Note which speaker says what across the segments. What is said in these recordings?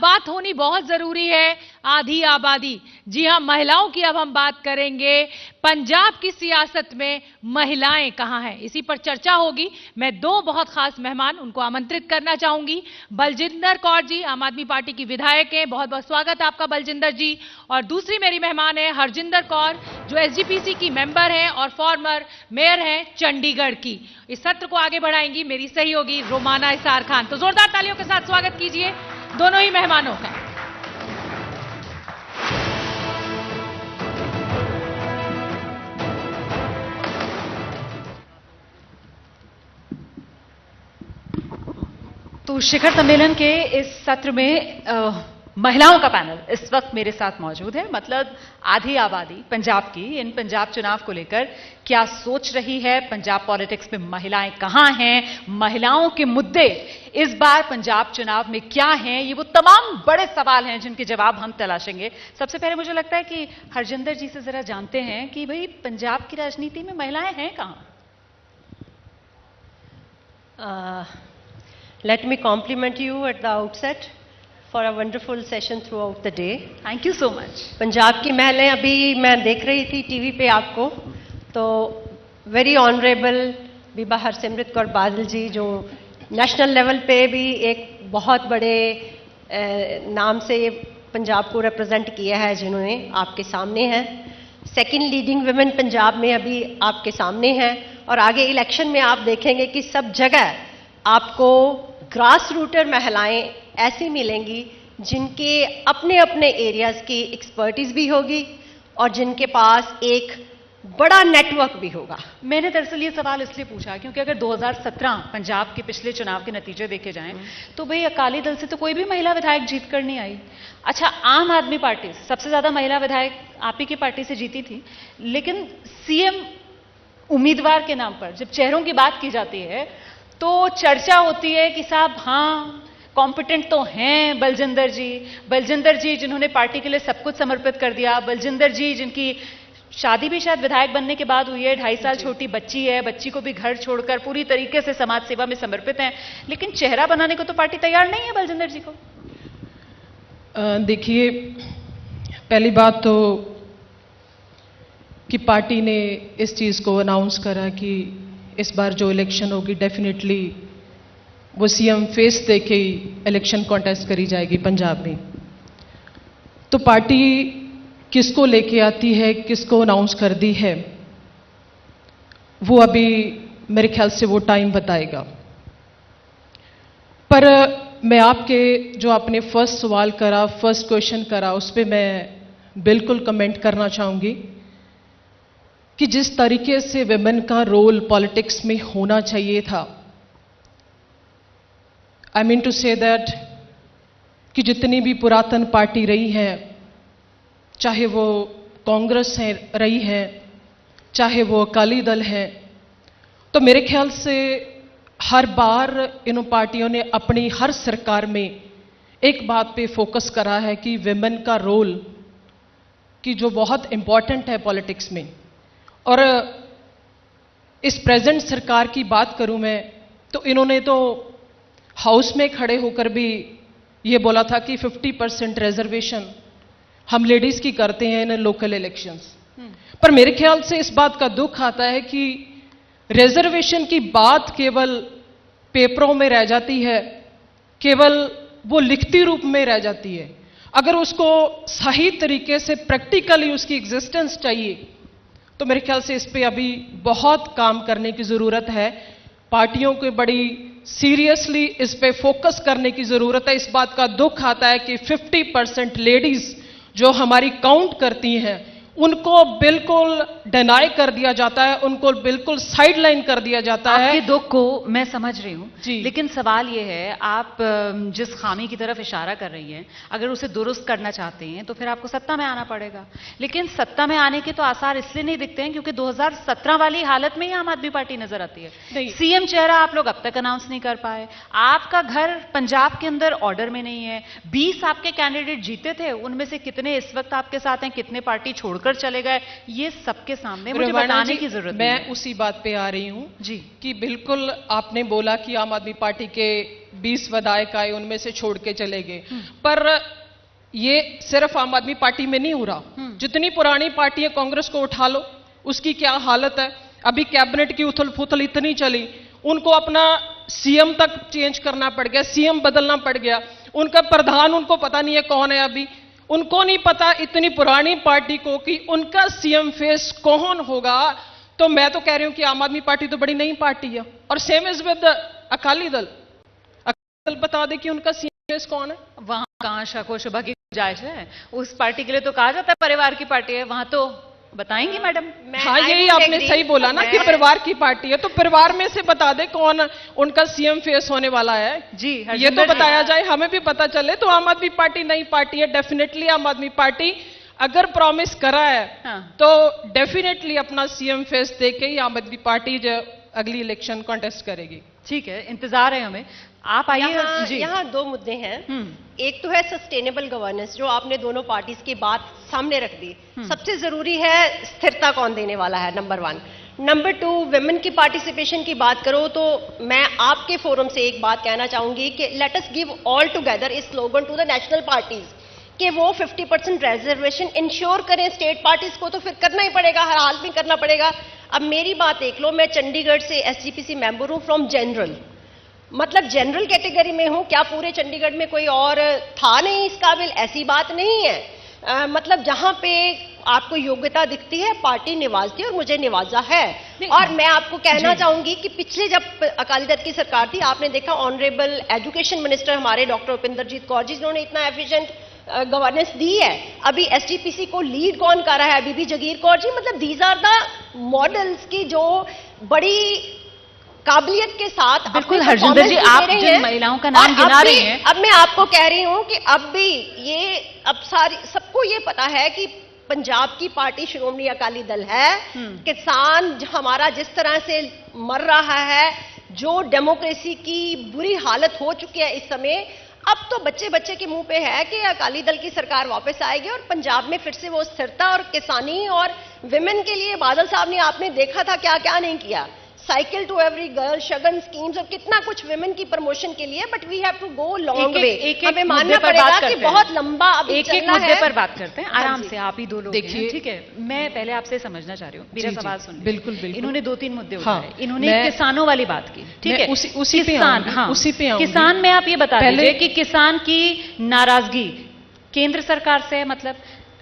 Speaker 1: बात होनी बहुत जरूरी है, आधी आबादी। जी हां, महिलाओं की अब हम बात करेंगे। पंजाब की सियासत में महिलाएं कहां हैं, इसी पर चर्चा होगी। मैं दो बहुत खास मेहमान उनको आमंत्रित करना चाहूंगी। बलजिंदर कौर जी, आम आदमी पार्टी की विधायक हैं, बहुत बहुत स्वागत है आपका बलजिंदर जी। और दूसरी मेरी मेहमान है हरजिंदर कौर, जो एसजीपीसी की मेंबर हैं और फॉर्मर मेयर हैं चंडीगढ़ की। इस सत्र को आगे बढ़ाएंगी मेरी सहयोगी रोमाना इसार खान। तो जोरदार तालियों के साथ स्वागत कीजिए दोनों ही मेहमानों का।
Speaker 2: तो शिखर सम्मेलन के इस सत्र में महिलाओं का पैनल इस वक्त मेरे साथ मौजूद है। मतलब आधी आबादी पंजाब की इन पंजाब चुनाव को लेकर क्या सोच रही है, पंजाब पॉलिटिक्स में महिलाएं कहां हैं, महिलाओं के मुद्दे इस बार पंजाब चुनाव में क्या हैं, ये वो तमाम बड़े सवाल हैं जिनके जवाब हम तलाशेंगे। सबसे पहले मुझे लगता है कि हरजिंदर जी से जरा जानते हैं कि भाई पंजाब की राजनीति में महिलाएं हैं कहां।
Speaker 3: Let me compliment you at the outset for a wonderful session throughout the day.
Speaker 2: Thank you so much.
Speaker 3: Punjab की महिलाएं, अभी मैं देख रही थी टीवी पे आपको, तो वेरी ऑनरेबल बीबा हरसिमरत कौर बादल जी, जो नेशनल लेवल पे भी एक बहुत बड़े नाम से पंजाब को रिप्रेजेंट किया है, जिन्होंने आपके सामने हैं। सेकंड लीडिंग वुमेन पंजाब में अभी आपके सामने हैं, और आगे इलेक्शन में आप देखेंगे कि सब जगह आपको ग्रास रूटर महिलाएं ऐसी मिलेंगी जिनके अपने अपने एरियाज की एक्सपर्टीज भी होगी और जिनके पास एक बड़ा नेटवर्क भी होगा।
Speaker 2: मैंने दरअसल ये सवाल इसलिए पूछा क्योंकि अगर 2017 पंजाब के पिछले चुनाव के नतीजे देखे जाएं तो भाई अकाली दल से तो कोई भी महिला विधायक जीत कर नहीं आई। अच्छा, आम आदमी पार्टी सबसे ज्यादा महिला विधायक आप ही की पार्टी से जीती थी, लेकिन सीएम उम्मीदवार के नाम पर जब चेहरों की बात की जाती है तो चर्चा होती है कि साहब हाँ कॉम्पिटेंट तो हैं बलजिंदर जी जिन्होंने पार्टी के लिए सब कुछ समर्पित कर दिया, बलजिंदर जी जिनकी शादी भी शायद विधायक बनने के बाद हुई है, 2.5 साल छोटी बच्ची है, बच्ची को भी घर छोड़कर पूरी तरीके से समाज सेवा में समर्पित हैं, लेकिन चेहरा बनाने को तो पार्टी तैयार नहीं है बलजिंदर जी को।
Speaker 4: देखिए, पहली बात तो कि पार्टी ने इस चीज को अनाउंस करा कि इस बार जो इलेक्शन होगी डेफिनेटली वो सीएम फेस दे के ही इलेक्शन कॉन्टेस्ट करी जाएगी पंजाब में। तो पार्टी किसको लेके आती है, किसको अनाउंस कर दी है, वो अभी मेरे ख्याल से वो टाइम बताएगा। पर मैं आपके जो आपने फर्स्ट सवाल करा, फर्स्ट क्वेश्चन करा, उस पर मैं बिल्कुल कमेंट करना चाहूंगी कि जिस तरीके से विमेन का रोल पॉलिटिक्स में होना चाहिए था, I mean to say that कि जितनी भी पुरातन पार्टी रही है, चाहे वो कांग्रेस है रही है, चाहे वो अकाली दल है, तो मेरे ख्याल से हर बार इन पार्टियों ने अपनी हर सरकार में एक बात पे फोकस करा है कि विमेन का रोल कि जो बहुत इंपॉर्टेंट है पॉलिटिक्स में। और इस प्रेजेंट सरकार की बात करूं मैं, तो इन्होंने तो हाउस में खड़े होकर भी ये बोला था कि 50% रिजर्वेशन हम लेडीज की करते हैं इन लोकल इलेक्शंस। पर मेरे ख्याल से इस बात का दुख आता है कि रिजर्वेशन की बात केवल पेपरों में रह जाती है, केवल वो लिखती रूप में रह जाती है। अगर उसको सही तरीके से प्रैक्टिकली उसकी एग्जिस्टेंस चाहिए तो मेरे ख्याल से इस पे अभी बहुत काम करने की जरूरत है। पार्टियों को बड़ी सीरियसली इस पे फोकस करने की जरूरत है। इस बात का दुख आता है कि 50% लेडीज जो हमारी काउंट करती हैं उनको बिल्कुल डिनाई कर दिया जाता है, उनको बिल्कुल साइडलाइन कर दिया जाता है।
Speaker 2: आपके दुख को मैं समझ रही हूं,
Speaker 4: जी,
Speaker 2: लेकिन सवाल यह है, आप जिस खामी की तरफ इशारा कर रही हैं, अगर उसे दुरुस्त करना चाहते हैं तो फिर आपको सत्ता में आना पड़ेगा। लेकिन सत्ता में आने के तो आसार इसलिए नहीं दिखते हैं क्योंकि 2017 वाली हालत में ही आम आदमी पार्टी नजर आती है। सीएम चेहरा आप लोग अब तक अनाउंस नहीं कर पाए, आपका घर पंजाब के अंदर ऑर्डर में नहीं है। 20 आपके कैंडिडेट जीते थे, उनमें से कितने इस वक्त आपके साथ हैं, कितने पार्टी छोड़ कर चले गए, ये सबके सामने मुझे बताने की जरूरत है।
Speaker 4: मैं उसी बात पे आ रही हूं
Speaker 2: जी
Speaker 4: कि बिल्कुल आपने बोला कि आम आदमी पार्टी के 20 विधायक आए, उनमें से छोड़ के चले गए। पर ये सिर्फ आम आदमी पार्टी में नहीं हो रहा। जितनी पुरानी पार्टी है, कांग्रेस को उठा लो, उसकी क्या हालत है। अभी कैबिनेट की उथल पुथल इतनी चली, उनको अपना सीएम तक चेंज करना पड़ गया, सीएम बदलना पड़ गया, उनका प्रधान उनको पता नहीं है कौन है। अभी उनको नहीं पता इतनी पुरानी पार्टी को कि उनका सीएम फेस कौन होगा। तो मैं तो कह रही हूं कि आम आदमी पार्टी तो बड़ी नई पार्टी है, और same is with Akali Dal. Akali Dal बता दे कि उनका सीएम फेस कौन है।
Speaker 2: वहां कहां शक व शुबा की गुंजाइश है। उस पार्टी के लिए तो कहा जाता है परिवार की पार्टी है, वहां तो बताएंगी मैडम।
Speaker 4: हाँ, यही आपने सही बोला ना कि परिवार की पार्टी है, तो परिवार में से बता दे कौन उनका सीएम फेस होने वाला है।
Speaker 2: जी,
Speaker 4: ये तो बताया जाए, हमें भी पता चले। तो आम आदमी पार्टी नई पार्टी है, डेफिनेटली आम आदमी पार्टी अगर प्रॉमिस करा है तो डेफिनेटली अपना सीएम फेस देके ही आम आदमी पार्टी जो अगली इलेक्शन कॉन्टेस्ट करेगी।
Speaker 2: ठीक है, इंतजार है हमें। आप आइए।
Speaker 3: यहाँ दो मुद्दे हैं। एक तो है सस्टेनेबल गवर्नेंस, जो आपने दोनों पार्टीज की बात सामने रख दी। सबसे जरूरी है स्थिरता कौन देने वाला है, नंबर 1। नंबर 2, विमेन की पार्टिसिपेशन की बात करो तो मैं आपके फोरम से एक बात कहना चाहूंगी कि let us give all together इस slogan to the national parties कि वो 50% रिजर्वेशन इंश्योर करें। स्टेट पार्टीज को तो फिर करना ही पड़ेगा, हर हाल में करना पड़ेगा। अब मेरी बात देख लो, मैं चंडीगढ़ से एसजीपीसी मेंबर हूं फ्रॉम जनरल, मतलब जनरल कैटेगरी में हूं। क्या पूरे चंडीगढ़ में कोई और था नहीं इस काबिल? ऐसी बात नहीं है। मतलब जहां पे आपको योग्यता दिखती है पार्टी निवाजती है, और मुझे निवाजा है। और मैं आपको कहना चाहूंगी कि पिछले जब अकाली दल की सरकार थी, आपने देखा ऑनरेबल एजुकेशन मिनिस्टर हमारे डॉक्टर उपिंदर जीत कौर जी, जिन्होंने इतना एफिशिएंट गवर्नेंस दी है। अभी एसजीपीसी को लीड कौन कर रहा है? बीबी जगीर कौर जी। मतलब दीज आर द मॉडल्स की जो बड़ी काबिलियत के साथ।
Speaker 2: बिल्कुल हरजिंदर जी, आप जिन महिलाओं का नाम गिना रही हैं,
Speaker 3: अब मैं आपको कह रही हूं कि अब भी ये अब सबको ये पता है कि पंजाब की पार्टी श्रोमणी अकाली दल है। किसान हमारा जिस तरह से मर रहा है, जो डेमोक्रेसी की बुरी हालत हो चुकी है इस समय, अब तो बच्चे बच्चे के मुंह पे है कि अकाली दल की सरकार वापस आएगी और पंजाब में फिर से वो स्थिरता और किसानी और विमेन के लिए बादल साहब ने आपने देखा था क्या क्या नहीं किया। Cycle to every girl, Shagun schemes और कितना कुछ विमेन की प्रमोशन के लिए। But we have to go long way. हमें मानना पड़ेगा कि बहुत लंबा अभी
Speaker 2: एक एक मुद्दे पर बात करते हैं आराम से। आप ही दो लोग
Speaker 4: देखिए,
Speaker 2: ठीक है, मैं पहले आपसे समझना चाह रही हूँ, मेरा सवाल सुन।
Speaker 4: बिल्कुल बिल्कुल।
Speaker 2: इन्होंने 2-3 मुद्दे उठाए। इन्होंने किसानों वाली बात की, ठीक है,
Speaker 4: उसी पे
Speaker 2: किसान में आप ये बता दीजिए कि किसान की नाराजगी केंद्र सरकार से है। मतलब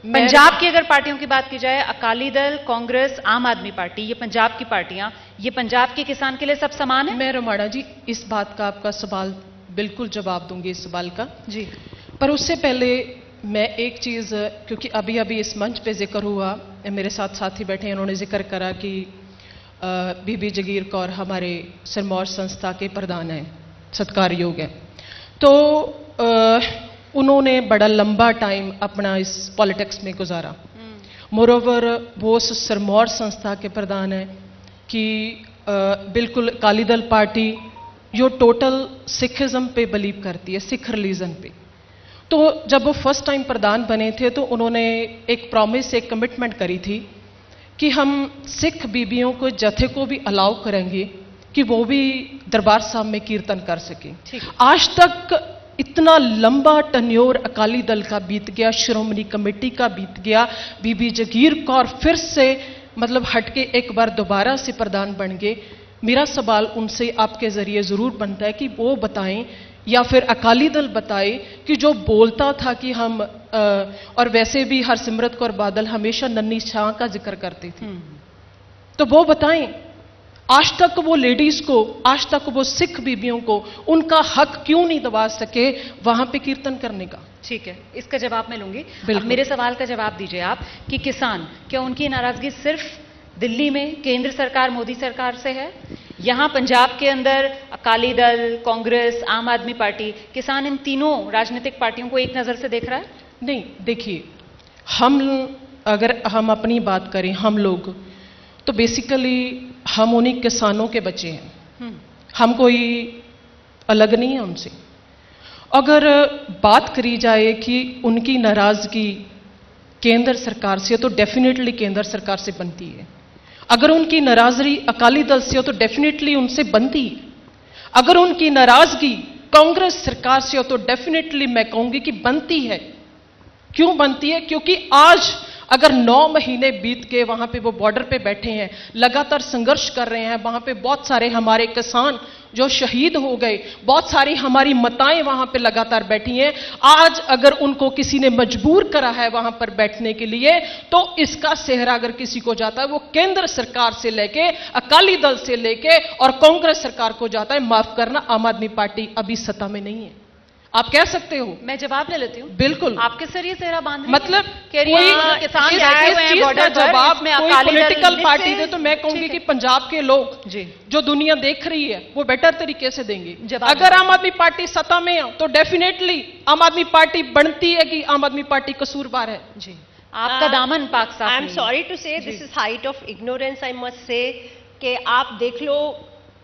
Speaker 2: पंजाब की अगर पार्टियों की बात की जाए, अकाली दल, कांग्रेस, आम आदमी पार्टी, ये पंजाब की पार्टियां, ये पंजाब के किसान के लिए सब समान है।
Speaker 4: मैं रमाणा जी इस बात का आपका सवाल बिल्कुल जवाब दूंगी, इस सवाल का
Speaker 2: जी।
Speaker 4: पर उससे पहले मैं एक चीज, क्योंकि अभी अभी इस मंच पे जिक्र हुआ, मेरे साथ साथी बैठे हैं, उन्होंने जिक्र करा कि बीबी जगीर कौर हमारे सिरमौर संस्था के प्रधान हैं, सत्कार योग है। तो उन्होंने बड़ा लंबा टाइम अपना इस पॉलिटिक्स में गुजारा। मोरोवर वो उस सिरमौर संस्था के प्रधान है कि बिल्कुल अकाली दल पार्टी जो टोटल सिखिज्म पे बिलीव करती है, सिख रिलीजन पे। तो जब वो फर्स्ट टाइम प्रधान बने थे तो उन्होंने एक प्रॉमिस, एक कमिटमेंट करी थी कि हम सिख बीबियों को, जथे को भी अलाउ करेंगे कि वो भी दरबार साहब में कीर्तन कर सके। आज तक इतना लंबा टन्योर अकाली दल का बीत गया, श्रोमणी कमेटी का बीत गया, बीबी जगीर कौर फिर से मतलब हटके एक बार दोबारा से प्रधान बन गए। मेरा सवाल उनसे आपके जरिए जरूर बनता है कि वो बताएं या फिर अकाली दल बताए कि जो बोलता था कि हम और वैसे भी हरसिमरत कौर बादल हमेशा नन्ही शाह का जिक्र करती थी, तो वो बताएं आज तक वो लेडीज को, आज तक वो सिख बीबियों को उनका हक क्यों नहीं दबा सके वहां पे कीर्तन करने का।
Speaker 2: ठीक है, इसका जवाब मैं लूंगी। अब मेरे सवाल का जवाब दीजिए आप कि किसान, क्या उनकी नाराजगी सिर्फ दिल्ली में केंद्र सरकार मोदी सरकार से है? यहां पंजाब के अंदर अकाली दल, कांग्रेस, आम आदमी पार्टी, किसान इन तीनों राजनीतिक पार्टियों को एक नजर से देख रहा है?
Speaker 4: नहीं, देखिए, अगर हम अपनी बात करें, हम लोग तो बेसिकली हम उन्हीं किसानों के बच्चे हैं, हम कोई अलग नहीं है उनसे। अगर बात करी जाए कि उनकी नाराजगी केंद्र सरकार से तो डेफिनेटली केंद्र सरकार से बनती है। अगर उनकी नाराजगी अकाली दल से हो तो डेफिनेटली उनसे बनती है। अगर उनकी नाराजगी कांग्रेस सरकार से हो तो डेफिनेटली मैं कहूंगी कि बनती है। क्यों बनती है? क्योंकि आज अगर 9 महीने बीत के वहां पे वो बॉर्डर पे बैठे हैं, लगातार संघर्ष कर रहे हैं, वहां पे बहुत सारे हमारे किसान जो शहीद हो गए, बहुत सारी हमारी माताएं वहां पे लगातार बैठी हैं, आज अगर उनको किसी ने मजबूर करा है वहां पर बैठने के लिए, तो इसका सेहरा अगर किसी को जाता है वो केंद्र सरकार से लेके, अकाली दल से लेके और कांग्रेस सरकार को जाता है। माफ करना, आम आदमी पार्टी अभी सत्ता में नहीं है। आप कह सकते हो।
Speaker 2: मैं जवाब ले लेती हूँ।
Speaker 4: बिल्कुल।
Speaker 2: आपके सर ये सेहरा बांध रही
Speaker 4: मतलब
Speaker 2: कह रही है किसान बैठे हुए हैं बॉर्डर पर,
Speaker 4: जवाब
Speaker 2: इसमें
Speaker 4: कोई
Speaker 2: अकाली दल
Speaker 4: पॉलिटिकल पार्टी दे तो मैं कहूंगी कि पंजाब के लोग
Speaker 2: जी
Speaker 4: जो दुनिया देख रही है वो बेटर तरीके से देंगे।
Speaker 2: जवाब
Speaker 4: अगर आम आदमी पार्टी सत्ता में है तो डेफिनेटली आम आदमी पार्टी बनती है कि आम आदमी पार्टी कसूरवार है।
Speaker 2: जी, आपका दामन पाक साफ
Speaker 3: आई एम
Speaker 2: नहीं है।
Speaker 3: सॉरी टू से this is height of ignorance, I must say कि आप देख लो,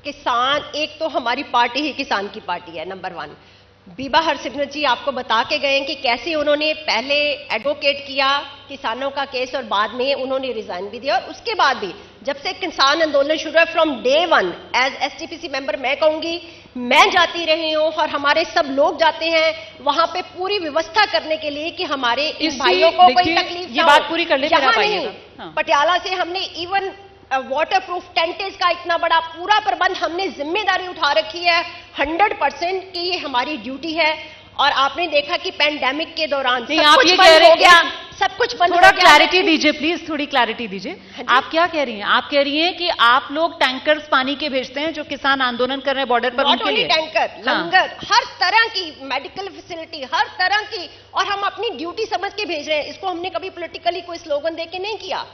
Speaker 3: किसान, एक तो हमारी पार्टी ही किसान की पार्टी है, नंबर 1। बीबा हरसिमरत जी आपको बता के गए कि कैसे उन्होंने पहले एडवोकेट किया किसानों का केस और बाद में उन्होंने रिजाइन भी दिया, और उसके बाद भी जब से किसान आंदोलन शुरू है from day 1 as STPC member मैं कहूंगी मैं जाती रही हूं और हमारे सब लोग जाते हैं वहां पे पूरी व्यवस्था करने के लिए कि हमारे इन भाइयों को कोई तकलीफ
Speaker 2: ये बात पूरी कर ले फिर आप आइएगा। हाँ।
Speaker 3: पटियाला से हमने इवन वाटर प्रूफ टेंटेज का इतना बड़ा पूरा प्रबंध हमने जिम्मेदारी उठा रखी है 100% कि ये हमारी ड्यूटी है। और आपने देखा कि पैंडेमिक के दौरान
Speaker 2: नहीं, आप ये कह रहे हैं,
Speaker 3: सब कुछ बंद
Speaker 2: थोड़ा
Speaker 3: हो गया।
Speaker 2: क्लैरिटी दीजिए प्लीज, थोड़ी क्लैरिटी दीजिए। आप क्या कह रही हैं? आप कह रही हैं कि आप लोग टैंकर्स पानी के भेजते हैं जो किसान आंदोलन कर रहे हैं बॉर्डर पर, उनके लिए
Speaker 3: टैंकर, लंगर, हर तरह की मेडिकल फैसिलिटी, हर तरह की, और हम अपनी ड्यूटी समझ के भेज रहे हैं। इसको हमने कभी पॉलिटिकली कोई स्लोगन दे के नहीं किया,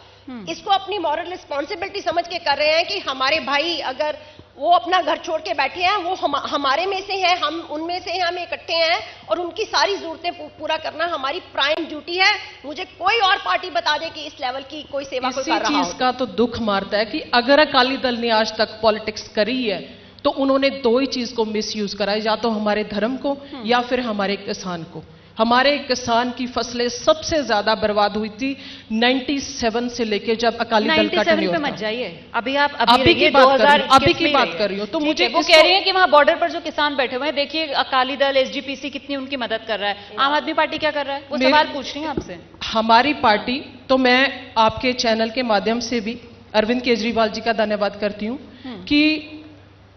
Speaker 3: इसको अपनी मॉरल रिस्पॉन्सिबिलिटी समझ के कर रहे हैं कि हमारे भाई अगर वो अपना घर छोड़ के बैठे हैं, वो हमारे में से हैं, हम उनमें से हैं, हम इकट्ठे हैं और उनकी सारी जरूरतें पूरा करना हमारी प्राइम ड्यूटी है। मुझे कोई और पार्टी बता दे कि इस लेवल की कोई सेवा कोई कर रहा हो।
Speaker 4: इसी चीज का तो दुख मारता है कि अगर अकाली दल ने आज तक पॉलिटिक्स करी है तो उन्होंने 2 ही चीज को मिसयूज करा है, या तो हमारे धर्म को या फिर हमारे किसान को। हमारे किसान की फसलें सबसे ज्यादा बर्बाद हुई थी 97 से लेके जब अकाली दल का
Speaker 2: 97 पे मत जाइए, अभी आप अभी की बात
Speaker 4: कर रही हो। तो मुझे
Speaker 2: वो कह रही है कि वहां बॉर्डर पर जो किसान बैठे हुए हैं, देखिए अकाली दल एसजीपीसी कितनी उनकी मदद कर रहा है, आम आदमी पार्टी क्या कर रहा है, वो सवाल पूछ रही है आपसे।
Speaker 4: हमारी पार्टी, तो मैं आपके चैनल के माध्यम से भी अरविंद केजरीवाल जी का धन्यवाद करती हूं कि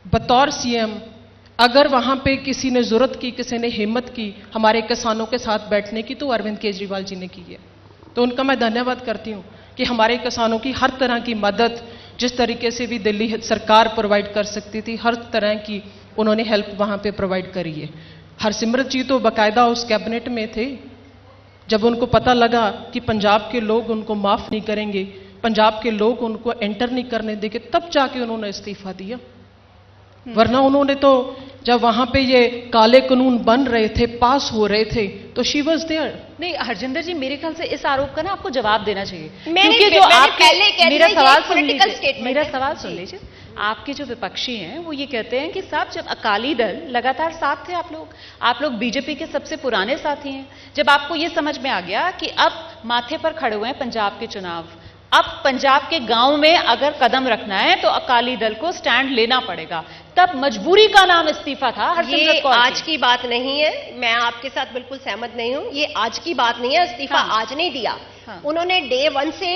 Speaker 4: बतौर सीएम अगर वहां पे किसी ने जरूरत की, किसी ने हिम्मत की हमारे किसानों के साथ बैठने की, तो अरविंद केजरीवाल जी ने की है। तो उनका मैं धन्यवाद करती हूं कि हमारे किसानों की हर तरह की मदद, जिस तरीके से भी दिल्ली सरकार प्रोवाइड कर सकती थी, हर तरह की उन्होंने हेल्प वहां पे प्रोवाइड करी है। हरसिमरत जी तो बाकायदा उस कैबिनेट में थे, जब उनको पता लगा कि पंजाब के लोग उनको माफ नहीं करेंगे, पंजाब के लोग उनको एंटर नहीं करने देंगे, तब जाके उन्होंने इस्तीफा दिया। वरना उन्होंने तो जब वहां पे ये काले कानून बन रहे थे, पास हो रहे थे, तो शी वाज देयर।
Speaker 2: नहीं हरजिंदर जी, मेरे ख्याल से इस आरोप का ना आपको जवाब देना चाहिए,
Speaker 3: क्योंकि जो आपके मेरा सवाल सुन
Speaker 2: लीजिए। आपके जो विपक्षी हैं वो ये कहते हैं कि साहब जब अकाली दल लगातार साथ थे, आप लोग बीजेपी के सबसे पुराने साथी हैं, जब आपको ये समझ में आ गया कि अब माथे पर खड़े हुए हैं पंजाब के चुनाव, अब पंजाब के गांव में अगर कदम रखना है तो अकाली दल को स्टैंड लेना पड़ेगा, तब मजबूरी का नाम इस्तीफा था।
Speaker 3: ये आज की बात नहीं है, मैं आपके साथ बिल्कुल सहमत नहीं हूं, ये आज की बात नहीं है, इस्तीफा आज नहीं दिया। उन्होंने डे 1 से,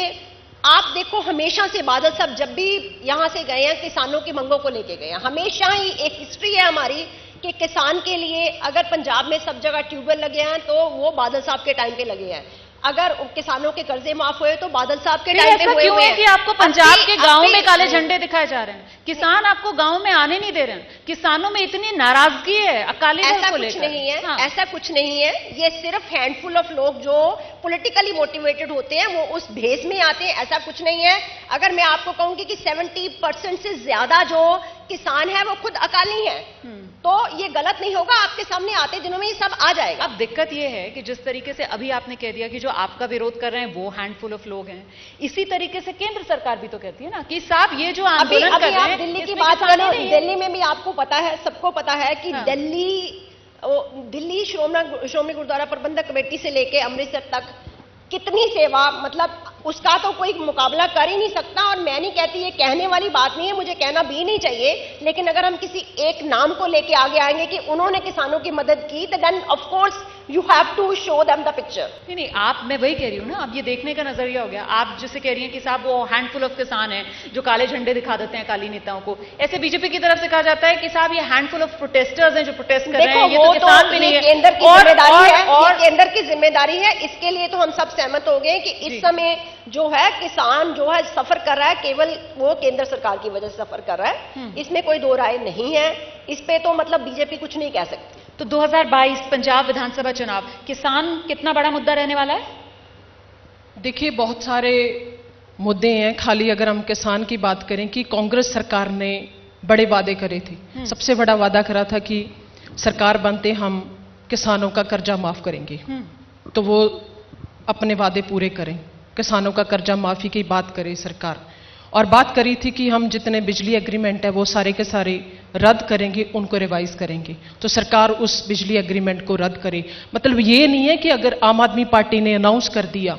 Speaker 3: आप देखो हमेशा से बादल साहब जब भी यहां से गए हैं किसानों की मांगों को लेके गए हैं, हमेशा ही एक हिस्ट्री है हमारी कि किसान के लिए अगर पंजाब में सब जगह ट्यूबवेल लगे हैं तो वो बादल साहब के टाइम पे लगे हैं, अगर किसानों के कर्जे माफ हुए तो बादल साहब के टाइम पे हुए
Speaker 2: क्यों है कि आपको पंजाब के गांव में काले झंडे दिखाए जा रहे हैं, किसान आपको गांव में आने नहीं दे रहे हैं, किसानों में इतनी नाराजगी है अकाली दल को लेकर।
Speaker 3: नहीं है, ऐसा कुछ नहीं है, ये सिर्फ हैंडफुल ऑफ लोग जो पॉलिटिकली मोटिवेटेड होते हैं वो उस भेस में आते हैं, ऐसा कुछ नहीं है। अगर मैं आपको कहूंगी कि 70% से ज्यादा जो किसान है वो खुद अकाली हैं, तो ये गलत नहीं होगा, आपके सामने आते दिनों में ये सब आ जाएगा।
Speaker 2: अब दिक्कत ये है कि जिस तरीके से अभी आपने कह दिया कि जो आपका विरोध कर रहे हैं वो हैंडफुल ऑफ लोग हैं, इसी तरीके से केंद्र सरकार भी तो कहती है ना कि साहब ये जो आंदोलन कर रहे हैं,
Speaker 3: दिल्ली की बात करें, दिल्ली में भी आपको पता है, सबको पता है कि दिल्ली श्रोमणी गुरुद्वारा प्रबंधक कमेटी से लेके अमृतसर तक कितनी सेवा, मतलब
Speaker 5: उसका तो कोई मुकाबला कर ही नहीं सकता। और मैं नहीं कहती, ये कहने वाली बात नहीं है, मुझे कहना भी नहीं चाहिए, लेकिन अगर हम किसी एक नाम को लेके आगे आएंगे कि उन्होंने किसानों की मदद की, तो then of course you have to show them the picture.
Speaker 2: नहीं, मैं वही कह रही हूँ ना, अब ये देखने का नजरिया हो गया। आप जैसे कह रही हैं कि साहब वो हैंडफुल ऑफ किसान हैं जो काले झंडे दिखा देते हैं अकाली नेताओं को, ऐसे बीजेपी की तरफ से कहा जाता है कि साहब ये हैंडफुल ऑफ प्रोटेस्टर्स हैं जो प्रोटेस्ट कर रहे हैं, ये तो किसान भी नहीं है।
Speaker 5: केंद्र की जिम्मेदारी है, और केंद्र की जिम्मेदारी है, इसके लिए तो हम सब सहमत हो गए कि इस समय जो है किसान जो है सफर कर रहा है, केवल वो केंद्र सरकार की वजह से सफर कर रहा है, इसमें कोई दो राय नहीं है। इस पे तो मतलब बीजेपी कुछ नहीं कह सकती।
Speaker 2: तो 2022 पंजाब विधानसभा चुनाव, किसान कितना बड़ा मुद्दा रहने वाला है?
Speaker 4: देखिए, बहुत सारे मुद्दे हैं। खाली अगर हम किसान की बात करें कि कांग्रेस सरकार ने बड़े वादे करे थे। सबसे बड़ा वादा करा था कि सरकार बनते हम किसानों का कर्जा माफ करेंगे, तो वो अपने वादे पूरे करें, किसानों का कर्जा माफी की बात करे सरकार। और बात करी थी कि हम जितने बिजली एग्रीमेंट है वो सारे के सारे रद्द करेंगे, उनको रिवाइज करेंगे। तो सरकार उस बिजली एग्रीमेंट को रद्द करे। मतलब ये नहीं है कि अगर आम आदमी पार्टी ने अनाउंस कर दिया,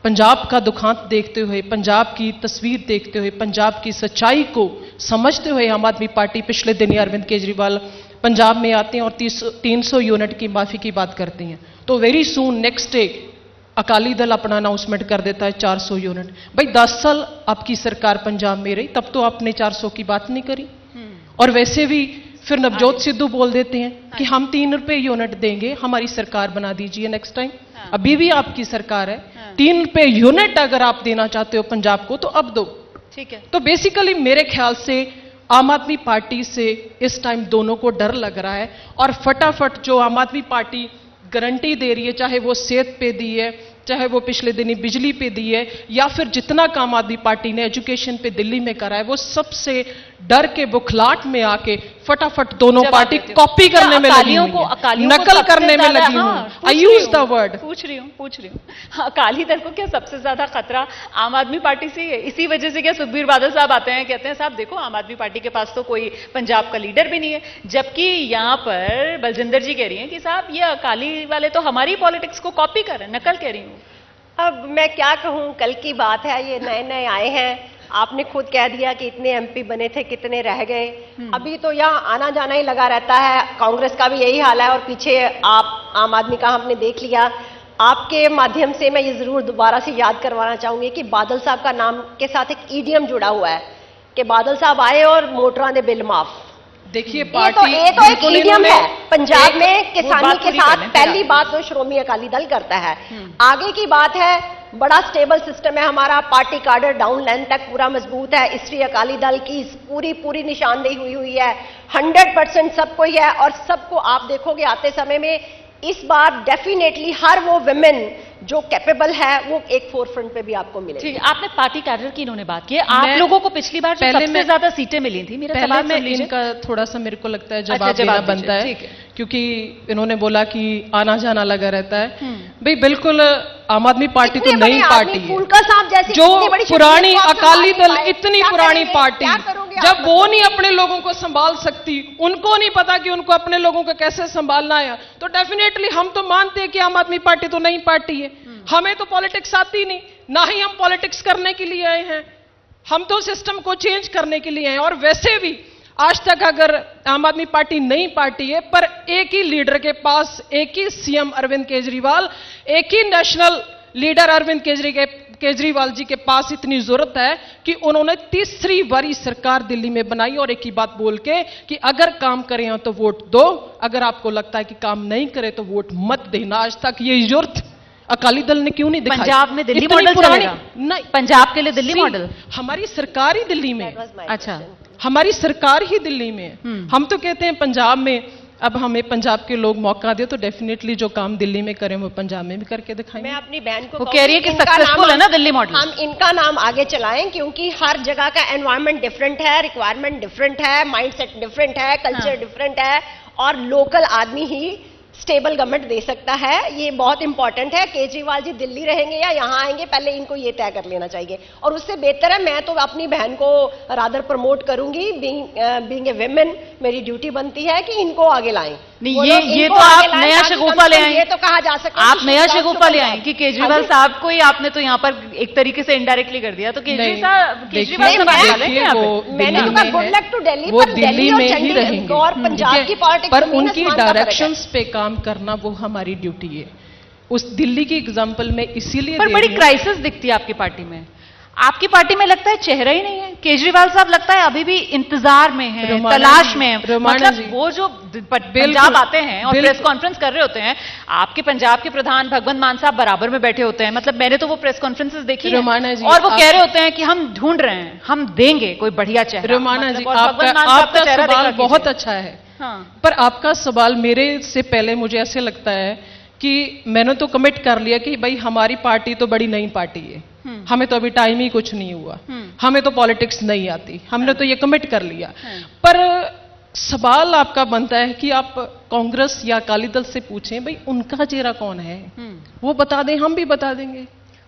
Speaker 4: पंजाब का दुखांत देखते हुए, पंजाब की तस्वीर देखते हुए, पंजाब की सच्चाई को समझते हुए आम आदमी पार्टी पिछले दिन अरविंद केजरीवाल पंजाब में आते हैं और 300 यूनिट की माफी की बात करते हैं, तो very soon next day Akali Dal अपना अनाउंसमेंट कर देता है 400 यूनिट। भाई 10 साल आपकी सरकार पंजाब में रही, तब तो आपने 400 की बात नहीं करी। और वैसे भी फिर नवजोत सिद्धू बोल देते हैं कि हम 3 रुपए यूनिट देंगे, हमारी सरकार बना दीजिए नेक्स्ट टाइम। अभी भी आपकी सरकार है, 3 रुपए यूनिट अगर आप देना चाहते हो पंजाब को तो अब दो।
Speaker 2: ठीक है।
Speaker 4: तो बेसिकली मेरे ख्याल से आम आदमी पार्टी से इस टाइम दोनों को डर लग रहा है, और फटाफट जो आम आदमी पार्टी गारंटी दे रही है, चाहे वो सेहत पे दी है, चाहे वो पिछले दिनी बिजली पे दी है, या फिर जितना काम आदमी पार्टी ने एजुकेशन पे दिल्ली में करा है, वो सबसे डर के बुखलाट में आके फटाफट दोनों पार्टी कॉपी करने में लगी हुई है, नकल करने में लगी हुई है। आई यूज द वर्ड।
Speaker 2: पूछ रही हूँ अकाली दल को क्या सबसे ज्यादा खतरा आम आदमी पार्टी से ही है? इसी वजह से क्या सुखबीर बादल साहब आते हैं, कहते हैं साहब देखो आम आदमी पार्टी के पास तो कोई पंजाब का लीडर भी नहीं है, जबकि यहाँ पर बलजिंदर जी कह रही हैं कि साहब ये अकाली वाले तो हमारी पॉलिटिक्स को कॉपी कर रहे हैं, नकल कह रही हूँ।
Speaker 5: अब मैं क्या कहूं, कल की बात है, ये नए नए आए हैं। आपने खुद कह दिया कि इतने एमपी बने थे, कितने रह गए। अभी तो यहाँ आना जाना ही लगा रहता है। कांग्रेस का भी यही हाल है, और पीछे आप आम आदमी का हमने देख लिया। आपके माध्यम से मैं ये जरूर दोबारा से याद करवाना चाहूंगी कि बादल साहब का नाम के साथ एक ईडीएम जुड़ा हुआ है कि बादल साहब आए और मोटरां दे बिल माफ।
Speaker 4: देखिए,
Speaker 5: ये तो एक ईडीएम है पंजाब में किसानी के साथ। पहली बात तो श्रोमणी अकाली दल करता है। आगे की बात है, बड़ा स्टेबल सिस्टम है हमारा, पार्टी कार्डर डाउन लाइन तक पूरा मजबूत है। इसलिए अकाली दल की पूरी निशानदेही हुई है, 100% सबको ही है। और सबको आप देखोगे आते समय में इस बार डेफिनेटली हर वो विमेन जो कैपेबल है वो एक फोरफ्रंट पे भी आपको मिलेगी।
Speaker 2: आपने पार्टी कैडर की इन्होंने बात की है, आप लोगों को पिछली बार जो सबसे ज्यादा सीटें मिली थी, मेरा सवाल
Speaker 4: में इनका थोड़ा सा मेरे को लगता है जवाब देना बनता है, क्योंकि इन्होंने बोला कि आना जाना लगा रहता है। भाई बिल्कुल, आम आदमी पार्टी तो नई पार्टी है, जो पुरानी अकाली दल इतनी पुरानी पार्टी, जब वो नहीं अपने लोगों को संभाल सकती, उनको नहीं पता कि उनको अपने लोगों को कैसे संभालना है, तो डेफिनेटली हम तो मानते हैं कि आम आदमी पार्टी तो नई पार्टी है। हमें तो पॉलिटिक्स आती नहीं, ना ही हम पॉलिटिक्स करने के लिए आए हैं, हम तो सिस्टम को चेंज करने के लिए आए हैं। और वैसे भी आज तक अगर आम आदमी पार्टी नई पार्टी है, पर एक ही लीडर के पास, एक ही सीएम अरविंद केजरीवाल, एक ही नेशनल लीडर अरविंद केजरीवाल जी के पास इतनी जरूरत है कि उन्होंने तीसरी बारी सरकार दिल्ली में बनाई, और एक ही बात बोल के कि अगर काम करें तो वोट दो, अगर आपको लगता है कि काम नहीं करे तो वोट मत देना। आज तक ये जरूरत अकाली दल ने क्यों नहीं दिखाई?
Speaker 2: पंजाब में दिल्ली मॉडल चलेगा? नहीं, पंजाब के लिए दिल्ली मॉडल,
Speaker 4: हमारी सरकार ही दिल्ली में।
Speaker 2: अच्छा,
Speaker 4: हमारी सरकार ही दिल्ली में। हम तो कहते हैं पंजाब में, अब हमें पंजाब के लोग मौका दे तो डेफिनेटली जो काम दिल्ली में करें वो पंजाब में भी करके दिखाएंगे।
Speaker 5: मैं अपनी बहन को
Speaker 2: कह रही है कि सक्सेसफुल है ना दिल्ली मॉडल,
Speaker 5: हम इनका नाम आगे चलाएं, क्योंकि हर जगह का एनवायरनमेंट डिफरेंट है, रिक्वायरमेंट डिफरेंट है, माइंडसेट डिफरेंट है, कल्चर डिफरेंट है, और लोकल आदमी ही स्टेबल गवर्नमेंट दे सकता है। ये बहुत इंपॉर्टेंट है। केजरीवाल जी दिल्ली रहेंगे या यहाँ आएंगे, पहले इनको ये तय कर लेना चाहिए। और उससे बेहतर है, मैं तो अपनी बहन को रादर प्रमोट करूंगी, बीइंग ए विमेन मेरी ड्यूटी बनती है कि इनको आगे लाएं।
Speaker 6: नहीं,
Speaker 5: वो
Speaker 6: ये
Speaker 5: लोग
Speaker 6: तो
Speaker 5: इनको
Speaker 6: आप
Speaker 5: आगे लाएं,
Speaker 6: नया
Speaker 5: ताकि
Speaker 6: शगुफा ले
Speaker 5: कम से कम
Speaker 6: आए।
Speaker 5: ये तो कहा जा सकता है
Speaker 6: आप
Speaker 5: कि
Speaker 6: नया
Speaker 5: शिवराज
Speaker 6: शगुफा ले
Speaker 5: चौहान
Speaker 6: आए कि केजरीवाल साहब को ही आपने तो यहाँ पर एक तरीके से इनडायरेक्टली कर दिया, तो केजरीवाल
Speaker 5: देखिए,
Speaker 6: साहब
Speaker 5: मैं-
Speaker 6: डालेंगे यहाँ पे।
Speaker 4: वो
Speaker 5: मैंने तो
Speaker 4: दिल्ली
Speaker 5: कहा
Speaker 4: में
Speaker 5: गुड
Speaker 4: है,
Speaker 5: लक टू दिल्ली,
Speaker 4: वो
Speaker 5: पर
Speaker 4: दिल्ली
Speaker 5: दिल्ली और
Speaker 4: में ही
Speaker 5: चंडीगढ़
Speaker 4: रहेंगे
Speaker 5: और पंजाब
Speaker 4: ठीक है?
Speaker 5: की पॉलिटिक्स
Speaker 4: पर
Speaker 5: जमीन
Speaker 4: उनकी
Speaker 5: आसमान का फर्क है।
Speaker 4: डायरेक्शंस पे काम करना वो हमारी ड्यूटी है। उस दिल्ली की एग्जांपल में इसीलिए
Speaker 6: पर
Speaker 4: दे
Speaker 6: बड़ी
Speaker 4: रही हूँ।
Speaker 6: क्राइसिस दिखती है आपकी पार्टी में। आपकी पार्टी में लगता है चेहरा ही नहीं है। केजरीवाल साहब लगता है अभी भी इंतजार में हैं,
Speaker 4: रोमाना
Speaker 6: तलाश
Speaker 4: जी,
Speaker 6: में हैं।
Speaker 4: रोमाना
Speaker 6: मतलब
Speaker 4: जी।
Speaker 6: वो जो पंजाब आते हैं और
Speaker 4: बिल्कुल।
Speaker 6: प्रेस कॉन्फ्रेंस कर रहे होते हैं, आपके पंजाब के प्रधान भगवंत मान साहब बराबर में बैठे होते हैं। मतलब मैंने तो वो प्रेस कॉन्फ्रेंसेस देखी
Speaker 4: रोमाना
Speaker 6: हैं
Speaker 4: जी,
Speaker 6: और वो
Speaker 4: आप-
Speaker 6: कह रहे होते हैं कि हम ढूंढ रहे हैं, हम देंगे कोई बढ़िया चेहरा।
Speaker 4: रोमाना
Speaker 6: मतलब
Speaker 4: जी,
Speaker 6: और भगवंत मान साहब
Speaker 4: आपका
Speaker 6: का चेहरा
Speaker 4: सवाल
Speaker 6: देखा
Speaker 4: बहुत
Speaker 6: कीजिए।
Speaker 4: अच्छा है,
Speaker 6: हाँ।
Speaker 4: पर आपका सवाल मेरे से पहले मुझे ऐसे लगता है कि मैंने तो कमिट कर लिया कि भाई हमारी पार्टी तो बड़ी नई पार्टी है, हमें तो अभी टाइम ही कुछ नहीं हुआ, हमें तो पॉलिटिक्स नहीं आती, हमने तो ये कमिट कर लिया। पर सवाल आपका बनता है कि आप कांग्रेस या अकाली दल से पूछें भाई उनका चेहरा कौन है, वो बता दें, हम भी बता देंगे।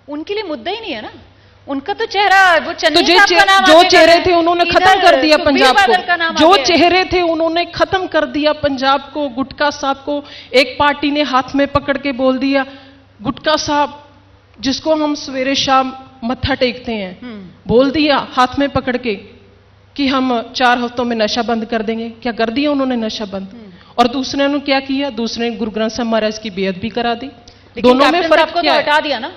Speaker 6: उनके लिए मुद्दा ही नहीं है ना, उनका तो चेहरा वो
Speaker 4: तो
Speaker 6: चन्नी
Speaker 4: जो
Speaker 6: साहब का नाम
Speaker 4: जो
Speaker 6: आगे
Speaker 4: चेहरे
Speaker 6: है,
Speaker 4: थे उन्होंने
Speaker 6: इधर
Speaker 4: खत्म कर दिया
Speaker 6: सुखबीर
Speaker 4: पंजाब
Speaker 6: बादल का नाम
Speaker 4: को, जो
Speaker 6: आगे है।
Speaker 4: चेहरे थे उन्होंने खत्म कर दिया पंजाब को। गुटका साहब को एक पार्टी ने हाथ में पकड़ के बोल दिया, गुटका साहब जिसको हम सवेरे शाम मत्था टेकते हैं, बोल दिया हाथ में पकड़ के कि हम 4 हफ्तों में नशा बंद कर देंगे। क्या कर दिया उन्होंने नशा बंद? और दूसरे ने क्या किया, दूसरे ने गुरु ग्रंथ साहब महाराज की बेअदबी भी करा दी।
Speaker 6: लेकिन
Speaker 4: दोनों में
Speaker 6: कैप्टन
Speaker 4: फर्क
Speaker 6: साहब को
Speaker 4: क्या
Speaker 6: तो
Speaker 4: है?
Speaker 6: हटा दिया ना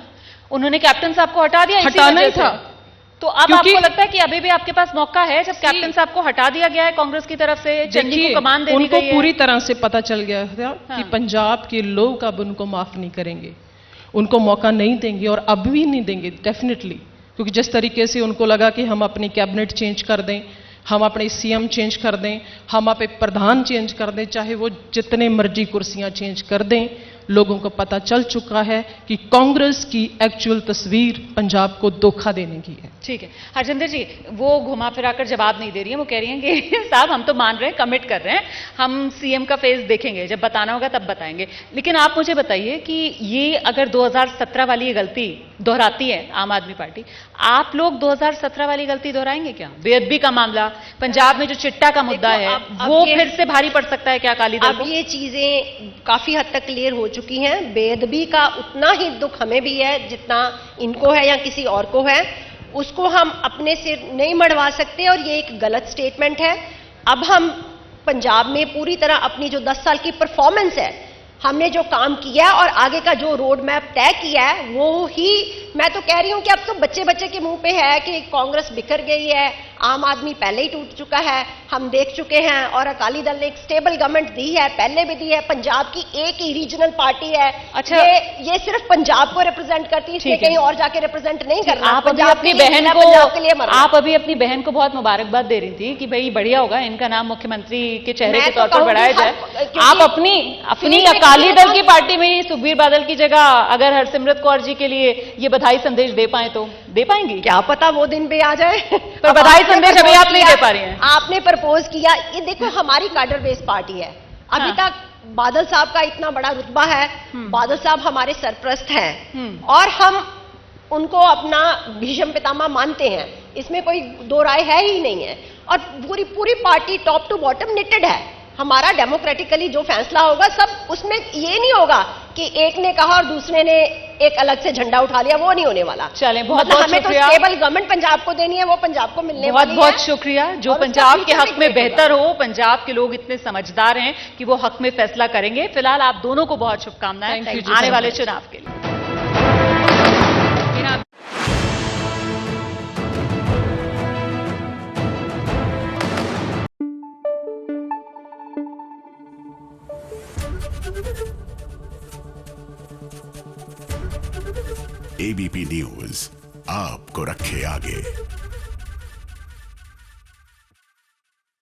Speaker 6: उन्होंने, कैप्टन साहब को हटा दिया, इसी
Speaker 4: हटाना ही
Speaker 6: वजह से।
Speaker 4: था।
Speaker 6: तो अब
Speaker 4: क्योंकि-
Speaker 6: आपको लगता है कि अभी भी आपके पास मौका है जब कैप्टन साहब को हटा दिया गया है कांग्रेस की तरफ से, चन्नी
Speaker 4: देखिए,
Speaker 6: को कमान दे दी
Speaker 4: उनको
Speaker 6: गई है।
Speaker 4: पूरी तरह से पता चल गया था कि
Speaker 6: हाँ।
Speaker 4: पंजाब के लोग अब उनको माफ नहीं करेंगे, उनको मौका नहीं देंगे और अब भी नहीं देंगे डेफिनेटली। क्योंकि जिस तरीके से उनको लगा कि हम अपनी कैबिनेट चेंज कर दें, हम अपने सीएम चेंज कर दें, हम अपने प्रधान चेंज कर दें, चाहे वो जितने मर्जी कुर्सियां चेंज कर दें, लोगों को पता चल चुका है कि कांग्रेस की एक्चुअल तस्वीर पंजाब को धोखा देने की है।
Speaker 6: ठीक है हरजिंदर जी, वो घुमा फिराकर जवाब नहीं दे रही है, वो कह रही हैं कि साहब हम तो मान रहे हैं, कमिट कर रहे हैं, हम सीएम का फेस देखेंगे, जब बताना होगा तब बताएंगे। लेकिन आप मुझे बताइए कि ये अगर 2017 वाली ये गलती दोहराती है आम आदमी पार्टी, आप लोग 2017 वाली गलती दोहराएंगे क्या? बेअदबी का मामला, पंजाब में जो चिट्टा का मुद्दा है,
Speaker 5: अब
Speaker 6: वो
Speaker 5: ये-
Speaker 6: फिर से भारी पड़ सकता है क्या अकाली दल
Speaker 5: अब
Speaker 6: को?
Speaker 5: ये चीजें काफी हद तक क्लियर हो चुकी हैं। बेअदबी का उतना ही दुख हमें भी है जितना इनको है या किसी और को है, उसको हम अपने से नहीं मढ़वा सकते और ये एक गलत स्टेटमेंट है। अब हम पंजाब में पूरी तरह अपनी जो 10 साल की परफॉर्मेंस है, हमने जो काम किया और आगे का जो रोड मैप तय किया है, वो ही मैं तो कह रही हूं कि अब तो बच्चे बच्चे के मुंह पे है कि कांग्रेस बिखर गई है, आम आदमी पहले ही टूट चुका है, हम देख चुके हैं। और अकाली दल ने एक स्टेबल गवर्नमेंट दी है, पहले भी दी है, पंजाब की एक ही रीजनल पार्टी है।
Speaker 6: अच्छा।
Speaker 5: ये सिर्फ पंजाब को रिप्रेजेंट करती है, इसने
Speaker 6: ठीक है।
Speaker 5: कहीं और जाके रिप्रेजेंट नहीं करना।
Speaker 6: आप अभी
Speaker 5: पंजाब
Speaker 6: अपनी
Speaker 5: के लिए
Speaker 6: बहन
Speaker 5: जीना,
Speaker 6: को
Speaker 5: पंजाब के लिए मरना।
Speaker 6: आप अभी अपनी बहन को बहुत मुबारकबाद दे रही थी कि भाई बढ़िया होगा, इनका नाम मुख्यमंत्री के चेहरे
Speaker 5: मैं
Speaker 6: के
Speaker 5: तो
Speaker 6: तौर पर
Speaker 5: कहूंगी
Speaker 6: बढ़ाया जाए।
Speaker 5: क्योंकि
Speaker 6: आप अपनी
Speaker 5: फील्ड में
Speaker 6: अकाली
Speaker 5: किसी
Speaker 6: दल की पार्टी में ही सुखबीर बादल की जगह अगर हरसिमरत कौर जी के लिए ये बधाई संदेश दे पाए तो दे पाएंगी?
Speaker 5: क्या पता वो दिन भी आ जाए।
Speaker 6: पर
Speaker 5: अब
Speaker 6: बधाई
Speaker 5: आपने
Speaker 6: संदेश अभी
Speaker 5: propose
Speaker 6: आप नहीं
Speaker 5: किया,
Speaker 6: दे पा रही हैं।
Speaker 5: आपने प्रपोज किया, ये देखो हमारी कार्डर बेस्ड पार्टी है। अभी
Speaker 6: हाँ।
Speaker 5: तक बादल साहब का इतना बड़ा रुतबा है, बादल साहब हमारे सरप्रस्त हैं
Speaker 6: हम्म।
Speaker 5: और हम उनको अपना भीष्म पितामह मानते हैं, इसमें कोई दो राय है ही नहीं है। और पूरी पूरी party top to bottom knitted है। हमारा डेमोक्रेटिकली जो फैसला होगा सब उसमें ये नहीं होगा कि एक ने कहा और दूसरे ने एक अलग से झंडा उठा लिया, वो नहीं होने वाला।
Speaker 6: चलें, बहुत
Speaker 5: मतलब
Speaker 6: बहुत
Speaker 5: हमें तो
Speaker 6: शुक्रिया।
Speaker 5: स्टेबल गवर्नमेंट पंजाब को देनी है, वो पंजाब को मिलने
Speaker 6: बहुत
Speaker 5: वाली
Speaker 6: बहुत
Speaker 5: है।
Speaker 6: शुक्रिया। जो
Speaker 5: और उसका
Speaker 6: पंजाब के
Speaker 5: फ्यूचर
Speaker 6: हक
Speaker 5: भी
Speaker 6: में
Speaker 5: great होगा।
Speaker 6: बेहतर हो, पंजाब के लोग इतने समझदार हैं कि वो हक में फैसला करेंगे। फिलहाल आप दोनों को बहुत शुभकामनाएं
Speaker 4: Thank you जी,
Speaker 6: आने
Speaker 4: so
Speaker 6: वाले
Speaker 4: much।
Speaker 6: चुनाव के लिए।
Speaker 7: एबीपी न्यूज आपको रखे आगे।